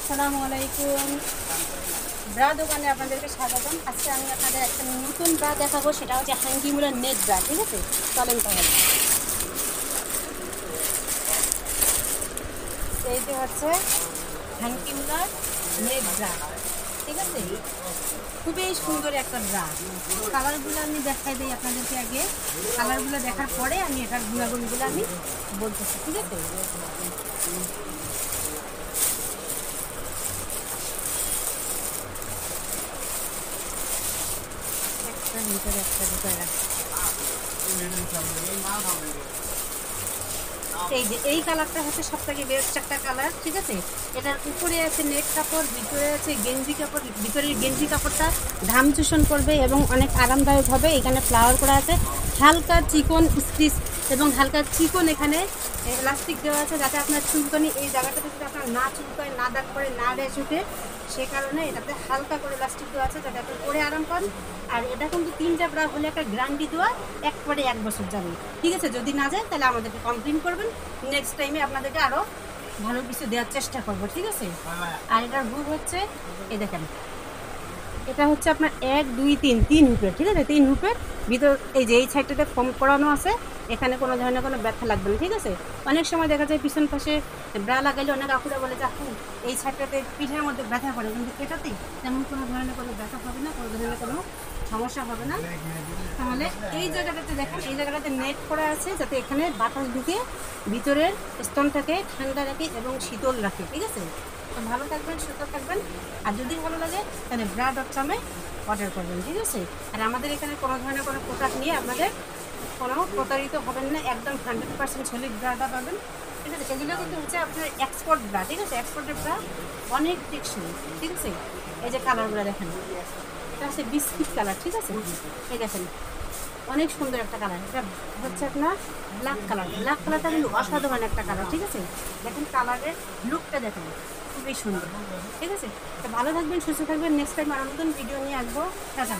আসসালামু আলাইকুম। ব্রা দোকানে আপনাদেরকে স্বাগতম। আজকে আমি আপনাদের একটা নতুন ব্রা দেখাবো, সেটা হচ্ছে হ্যাঙ্কি মুলার নেট ব্রা। ঠিক আছে, চলেন তাহলে। এই যে হচ্ছে হ্যাঙ্কি মুলার নেট ব্রা। ঠিক আছে, খুবই সুন্দর একটা ব্রা। কালারগুলো আমি দেখাই দিই আপনাদেরকে আগে। কালারগুলো দেখার পরে আমি এটার গুণাগুণগুলো আমি বলতেছি। ঠিক আছে, একটা ভিতরে একটা ভিতরে রাখছি। এই যে এই কালারটা হচ্ছে সব থেকে বেস্ট একটা কালার। ঠিক আছে, এটার উপরে আছে নেট কাপড়, ভিতরে আছে গেঞ্জি কাপড়। ভিতরের গেঞ্জি কাপড়টা ঘাম চুষণ করবে এবং অনেক আরামদায়ক হবে। এখানে ফ্লাওয়ার করা আছে, হালকা চিকন স্টিচ এবং হালকা চিকন এখানে এলাস্টিক দেওয়া আছে, যাতে আপনার চুলকানি এই জায়গাটাতে যদি আপনার না চুলকায়, না দাগ করে, না রেশ উঠে, সে কারণে এটাতে হালকা করে এলাস্টিক দেওয়া আছে, যাতে আপনি পরে আরাম পান। আর এটা কিন্তু 3টা ব্রা হলে একটা গ্যারান্টি দেওয়া, একবারে 1 বছর যাবে। ঠিক আছে, যদি না যায় তাহলে আমাদেরকে কমপ্লেন করবেন, নেক্সট টাইমে আপনাদেরকে আরও ভালো কিছু দেওয়ার চেষ্টা করবো। ঠিক আছে, আর এটার গ্রুপ হচ্ছে এই দেখেন, এটা হচ্ছে আপনার 1 2 3 3 হুপের। ঠিক আছে, 3 হুপের ভিতর এই যে এই সাইডটাতে ফোম করানো আছে, এখানে কোনো ধরনের কোনো ব্যথা লাগবে না। ঠিক আছে, অনেক সময় দেখা যায় পিছন পাশে ব্রা লাগাইলে অনেক আপুরা বলে যে আপু এই সাইডটাতে পিঠের মধ্যে ব্যথা করে, কিন্তু এটাতে তেমন কোনো ধরনের কোনো ব্যথা হবে না, কোনো ধরনের কোনো সমস্যা হবে না। তাহলে এই জায়গাটাতে দেখেন, এই জায়গাটাতে নেট করা আছে, যাতে এখানে বাতাস ঢুকে ভিতরের স্তনটাকে ঠান্ডা রাখে এবং শীতল রাখে। ঠিক আছে, তো ভালো থাকবেন, সুস্থ থাকবেন। আর যদি ভালো লাগে তাহলে bra.com-এ অর্ডার করবেন। ঠিক আছে, আর আমাদের এখানে কোনো ধরনের কোনো প্রোডাক্ট নিয়ে আপনাদের কোনো প্রতারিত হবেন না, একদম 100% সলিড ব্রাটা পাবেন। ঠিক আছে, এগুলো কিন্তু হচ্ছে আপনার এক্সপোর্ট ব্রা। ঠিক আছে, এক্সপোর্টের ব্রা অনেক টেকসই। ঠিক আছে, এই যে কালারগুলো দেখেন, এটা হচ্ছে বিস্কিট কালার। ঠিক আছে, এই দেখেন অনেক সুন্দর একটা কালার। এটা হচ্ছে আপনার ব্ল্যাক কালার। ব্ল্যাক কালারটা কিন্তু অসাধারণ একটা কালার। ঠিক আছে, দেখেন কালারের লুকটা দেখেন, খুবই সুন্দর। ঠিক আছে, তো ভালো থাকবেন, সুস্থ থাকবেন। নেক্সট টাইম আরও নতুন ভিডিও নিয়ে আসবো। টাটা।